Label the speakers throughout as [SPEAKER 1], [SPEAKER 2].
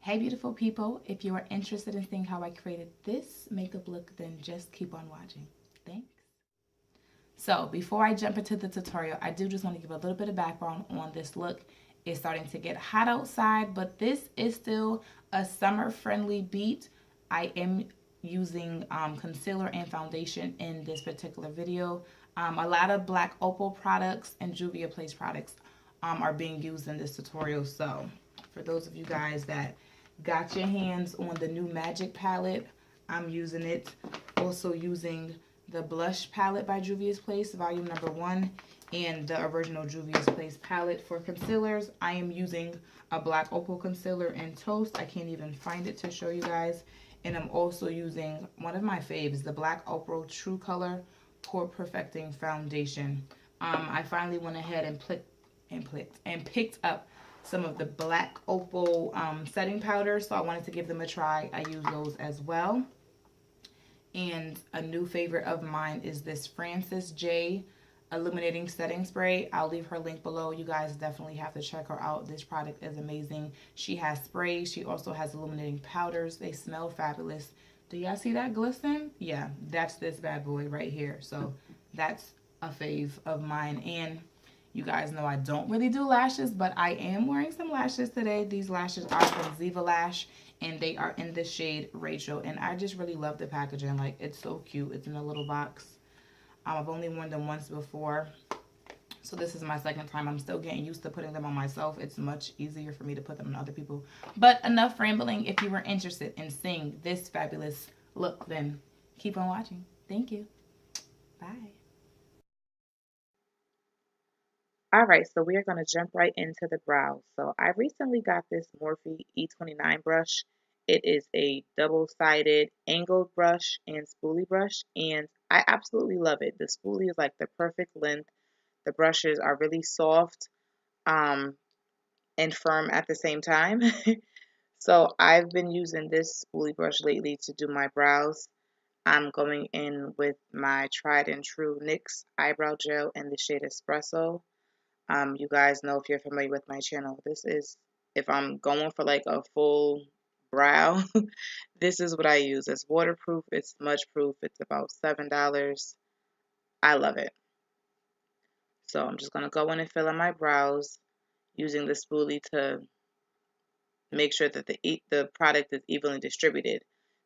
[SPEAKER 1] Hey beautiful people, if you are interested in seeing how I created this makeup look, then just keep on watching. Thanks. So before I jump into the tutorial, I do just want to give a little bit of background on this look. It's starting to get hot outside, but this is still a summer friendly beat. I am using concealer and foundation in this particular video. A lot of Black Opal products and Juvia Place products are being used in this tutorial. So for those of you guys that got your hands on the new Magic palette, I'm using it. Also using the blush palette by Juvia's Place, volume number 1, and the original Juvia's Place palette. For concealers, I am using a Black Opal concealer in Toast. I can't even find it to show you guys. And I'm also using one of my faves, the Black Opal True Color Pore Perfecting Foundation. I finally went ahead and picked up some of the Black Opal setting powders, so I wanted to give them a try. I use those as well. And a new favorite of mine is this Frances J illuminating setting spray. I'll leave her link below. You guys definitely have to check her out. This product is amazing. She has sprays. She also has illuminating powders. They smell fabulous. Do y'all see that glisten? Yeah, that's this bad boy right here. So that's a fave of mine. And you guys know I don't really do lashes, but I am wearing some lashes today. These lashes are from Ziva Lash, and they are in the shade Rachel. And I just really love the packaging. Like, it's so cute. It's in a little box. I've only worn them once before, so this is my second time. I'm still getting used to putting them on myself. It's much easier for me to put them on other people. But enough rambling. If you were interested in seeing this fabulous look, then keep on watching. Thank you. Bye.
[SPEAKER 2] All right, so we are going to jump right into the brows. So I recently got this Morphe E29 brush. It is a double-sided angled brush and spoolie brush, and I absolutely love it. The spoolie is like the perfect length. The brushes are really soft um, and firm at the same time. So I've been using this spoolie brush lately to do my brows. I'm going in with my tried and true NYX eyebrow gel in the shade Espresso. You guys know, if you're familiar with my channel, this is, if I'm going for like a full brow, this is what I use. It's waterproof, it's smudge proof, it's about $7. I love it. So I'm just going to go in and fill in my brows using the spoolie to make sure that the product is evenly distributed.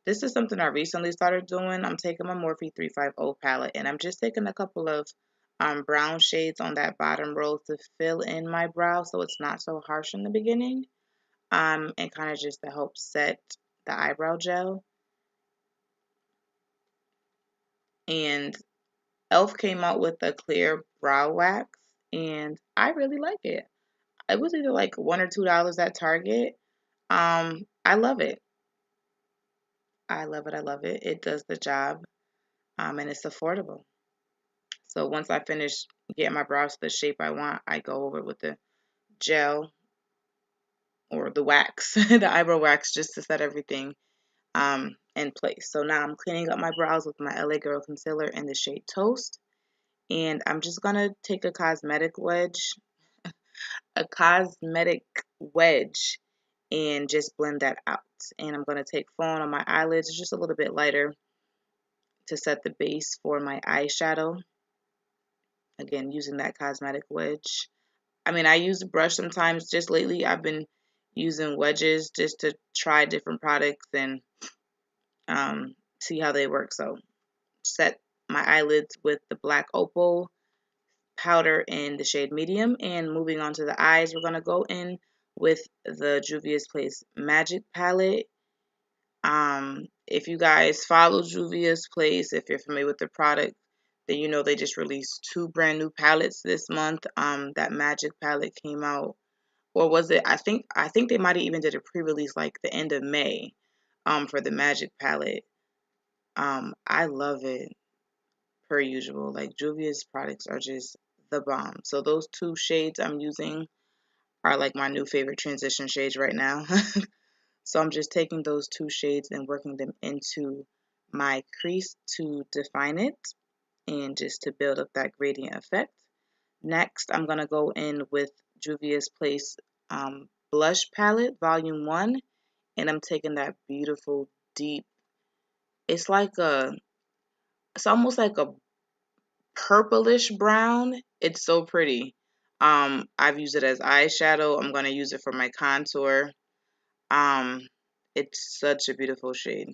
[SPEAKER 2] This is something I recently started doing. I'm taking my Morphe 350 palette, and I'm just taking a couple of brown shades on that bottom row to fill in my brow so it's not so harsh in the beginning, and kind of just to help set the eyebrow gel. And Elf came out with a clear brow wax, and I really like it. It was either like $1 or $2 at Target. I love it. I love it. I love it. It does the job, and it's affordable. So once I finish getting my brows to the shape I want, I go over with the gel or the wax, the eyebrow wax, just to set everything in place. So now I'm cleaning up my brows with my LA Girl concealer in the shade Toast, and I'm just gonna take a cosmetic wedge, and just blend that out. And I'm gonna take Fawn on my eyelids, just a little bit lighter, to set the base for my eyeshadow. Again, using that cosmetic wedge. I mean, I use a brush sometimes. Just lately, I've been using wedges just to try different products and see how they work. So, set my eyelids with the Black Opal powder in the shade medium. And moving on to the eyes, we're going to go in with the Juvia's Place Magic palette. If you guys follow Juvia's Place, if you're familiar with the product, then you know they just released 2 brand new palettes this month. That Magic palette came out, or was it? I think they might have even did a pre-release like the end of May, for the Magic palette. I love it per usual. Like, Juvia's products are just the bomb. So those 2 shades I'm using are like my new favorite transition shades right now. So I'm just taking those 2 shades and working them into my crease to define it and just to build up that gradient effect. Next, I'm going to go in with Juvia's Place blush palette, volume 1, and I'm taking that beautiful deep, it's almost like a purplish brown. It's so pretty. I've used it as eyeshadow. I'm gonna use it for my contour. Um, it's such a beautiful shade.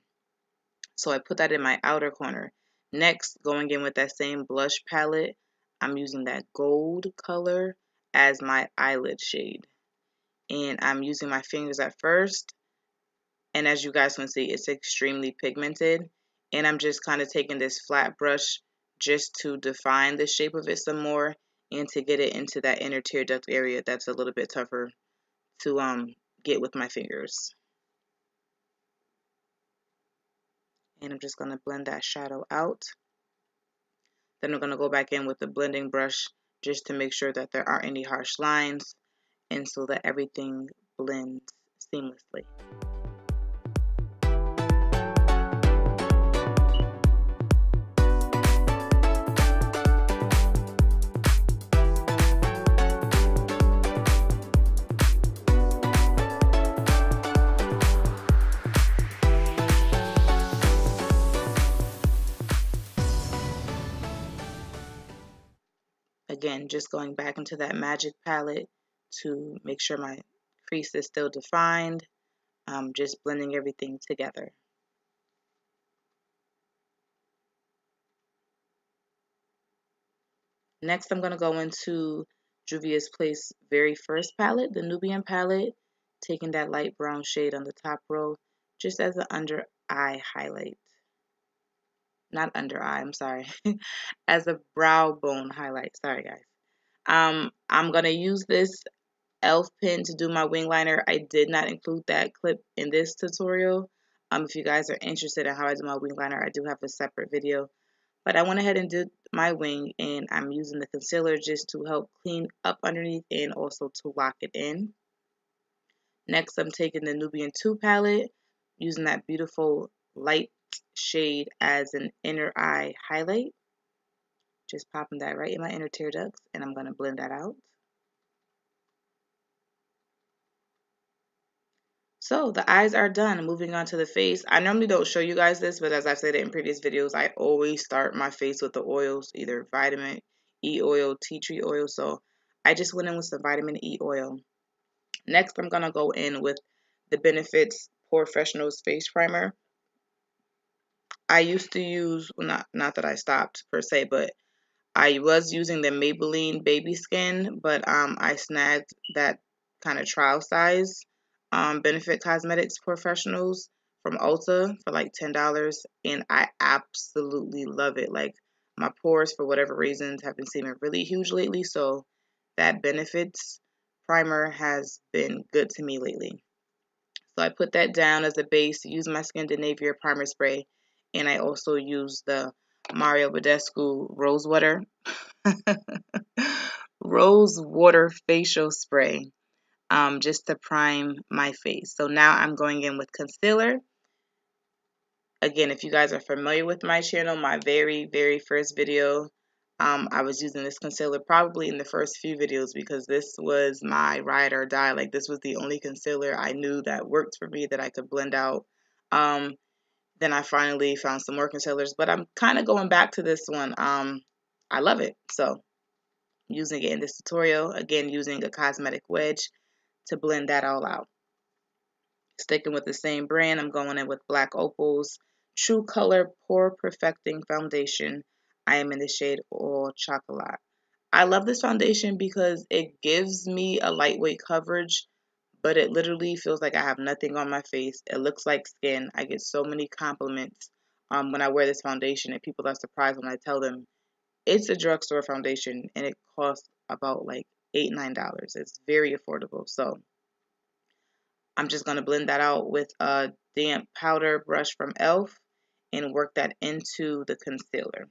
[SPEAKER 2] So I put that in my outer corner. Next, going in with that same blush palette, I'm using that gold color as my eyelid shade. And I'm using my fingers at first. And as you guys can see, it's extremely pigmented. And I'm just kind of taking this flat brush just to define the shape of it some more and to get it into that inner tear duct area that's a little bit tougher to get with my fingers. And I'm just going to blend that shadow out. Then I'm going to go back in with the blending brush just to make sure that there aren't any harsh lines and so that everything blends seamlessly. Again, just going back into that magic palette to make sure my crease is still defined. Just blending everything together. Next, I'm going to go into Juvia's Place very first palette, the Nubian palette, taking that light brown shade on the top row just as an under eye highlight. Not under eye, I'm sorry. As a brow bone highlight. Sorry, guys. I'm going to use this e.l.f. pen to do my wing liner. I did not include that clip in this tutorial. If you guys are interested in how I do my wing liner, I do have a separate video. But I went ahead and did my wing, and I'm using the concealer just to help clean up underneath and also to lock it in. Next, I'm taking the Nubian 2 palette, using that beautiful light shade as an inner eye highlight. Just popping that right in my inner tear ducts, and I'm going to blend that out. So the eyes are done. Moving on to the face. I normally don't show you guys this, but as I've said it in previous videos, I always start my face with the oils, either vitamin E oil, tea tree oil. So I just went in with some vitamin E oil. Next, I'm going to go in with the Benefits POREfessionals face primer. I used to use, well, not that I stopped per se, but I was using the Maybelline Baby Skin, but I snagged that kind of trial size Benefit Cosmetics POREfessionals from Ulta for like $10, and I absolutely love it. Like, my pores, for whatever reasons, have been seeming really huge lately, so that Benefits primer has been good to me lately. So I put that down as a base, use my SKindinavia primer spray, and I also use the Badescu Rose Water Rose Water Facial Spray just to prime my face. So now I'm going in with concealer. Again, if you guys are familiar with my channel, my very, very first video, I was using this concealer probably in the first few videos because this was my ride or die. Like, this was the only concealer I knew that worked for me, that I could blend out. Then I finally found some more concealers, but I'm kind of going back to this one. I love it. So using it in this tutorial, again, using a cosmetic wedge to blend that all out. Sticking with the same brand, I'm going in with Black Opal's True Color Pore Perfecting Foundation. I am in the shade All Chocolat. I love this foundation because it gives me a lightweight coverage, but it literally feels like I have nothing on my face. It looks like skin. I get so many compliments when I wear this foundation, and people are surprised when I tell them it's a drugstore foundation and it costs about like $8, $9. It's very affordable. So I'm just going to blend that out with a damp powder brush from e.l.f. and work that into the concealer.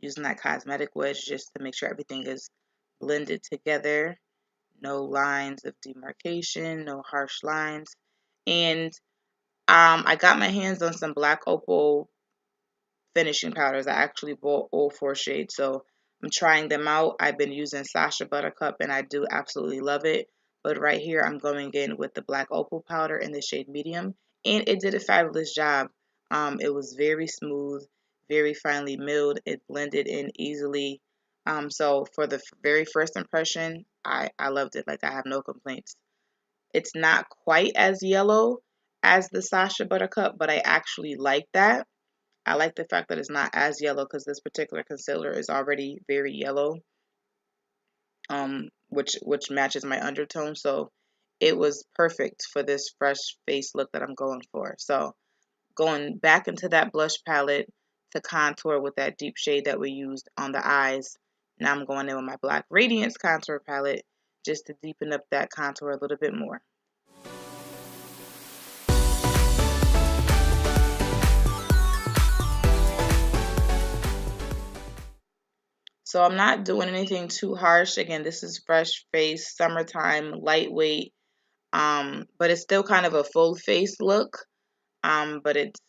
[SPEAKER 2] Using that cosmetic wedge just to make sure everything is blended together. No lines of demarcation, no harsh lines. And I got my hands on some Black Opal finishing powders. I actually bought all 4 shades, so I'm trying them out. I've been using Sacha Buttercup, and I do absolutely love it. But right here, I'm going in with the Black Opal powder in the shade Medium, and it did a fabulous job. It was very smooth, very finely milled. It blended in easily. So for the very first impression, I loved it. Like, I have no complaints. It's not quite as yellow as the Sacha Buttercup, but I actually like that. I like the fact that it's not as yellow because this particular concealer is already very yellow, which matches my undertone. So it was perfect for this fresh face look that I'm going for. So going back into that blush palette to contour with that deep shade that we used on the eyes. Now I'm going in with my Black Radiance contour palette just to deepen up that contour a little bit more. So I'm not doing anything too harsh. Again, this is fresh face, summertime, lightweight, but it's still kind of a full face look, but it's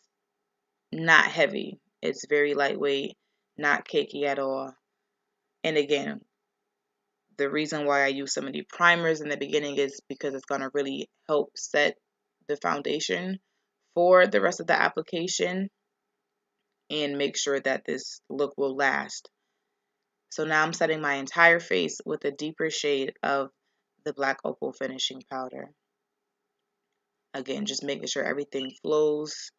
[SPEAKER 2] not heavy. It's very lightweight, not cakey at all. And again, the reason why I use some of the primers in the beginning is because it's going to really help set the foundation for the rest of the application and make sure that this look will last. So now I'm setting my entire face with a deeper shade of the Black Opal finishing powder. Again, just making sure everything flows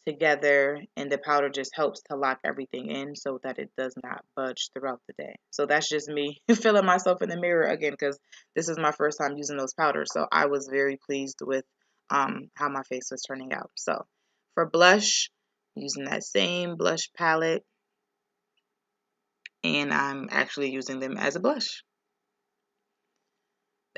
[SPEAKER 2] together, and the powder just helps to lock everything in so that it does not budge throughout the day. So that's just me feeling myself in the mirror again, because this is my first time using those powders. So I was very pleased with how my face was turning out. So for blush, using that same blush palette, and I'm actually using them as a blush.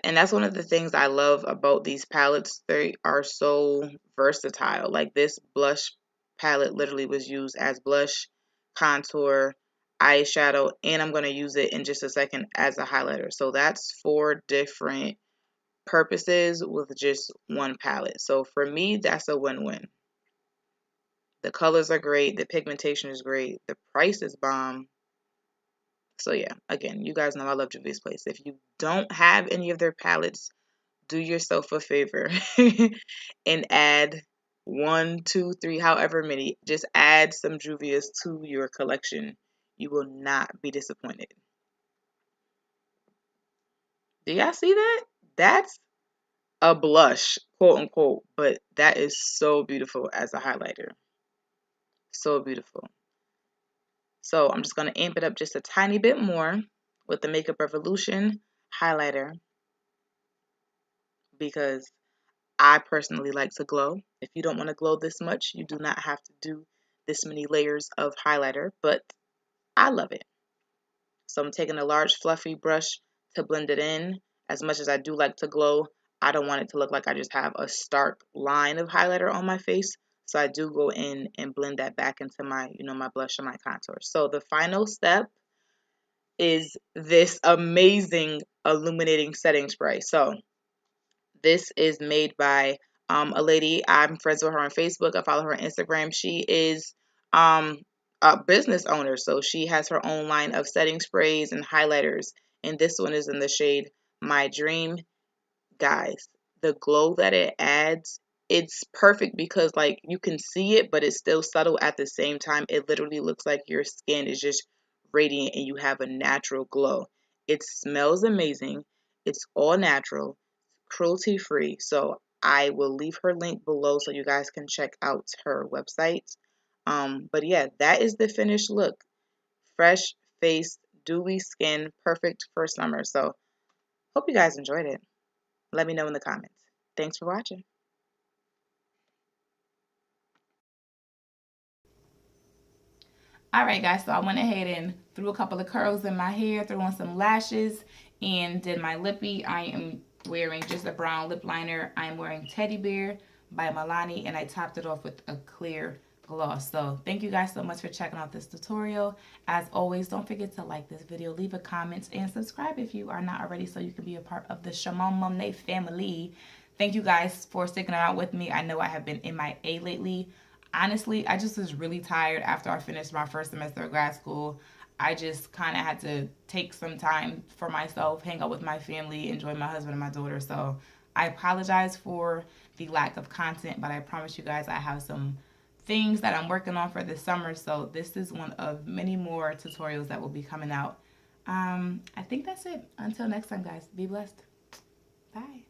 [SPEAKER 2] And that's one of the things I love about these palettes. They are so versatile. Like, this blush palette literally was used as blush, contour, eyeshadow, and I'm going to use it in just a second as a highlighter. So that's 4 different purposes with just one palette. So for me, that's a win-win. The colors are great. The pigmentation is great. The price is bomb. So yeah, again, you guys know I love Juvia's Place. If you don't have any of their palettes, do yourself a favor and add 1, 2, 3, however many. Just add some Juvias to your collection. You will not be disappointed. Do y'all see that? That's a blush, quote unquote, but that is so beautiful as a highlighter. So beautiful. So I'm just going to amp it up just a tiny bit more with the Makeup Revolution highlighter, because I personally like to glow. If you don't want to glow this much, you do not have to do this many layers of highlighter, but I love it. So I'm taking a large fluffy brush to blend it in. As much as I do like to glow, I don't want it to look like I just have a stark line of highlighter on my face. So I do go in and blend that back into my, my blush and my contour. So the final step is this amazing illuminating setting spray. So this is made by a lady. I'm friends with her on Facebook. I follow her on Instagram. She is a business owner, so she has her own line of setting sprays and highlighters. And this one is in the shade Miy Dream. Guys, the glow that it adds, it's perfect because, like, you can see it, but it's still subtle at the same time. It literally looks like your skin is just radiant and you have a natural glow. It smells amazing. It's all natural, cruelty free. So I will leave her link below so you guys can check out her website. But yeah, that is the finished look. Fresh face, dewy skin, perfect for summer. So hope you guys enjoyed it. Let me know in the comments. Thanks for watching.
[SPEAKER 1] Alright guys, so I went ahead and threw a couple of curls in my hair, threw on some lashes, and did my lippy. I am wearing just a brown lip liner. I am wearing Teddy Bear by Milani, and I topped it off with a clear gloss. So thank you guys so much for checking out this tutorial. As always, don't forget to like this video, leave a comment, and subscribe if you are not already so you can be a part of the Shamon Monet family. Thank you guys for sticking around with me. I know I have been MIA lately. Honestly, I just was really tired after I finished my first semester of grad school. I just kind of had to take some time for myself, hang out with my family, enjoy my husband and my daughter. So I apologize for the lack of content, but I promise you guys I have some things that I'm working on for this summer. So this is one of many more tutorials that will be coming out. I think that's it. Until next time, guys. Be blessed. Bye.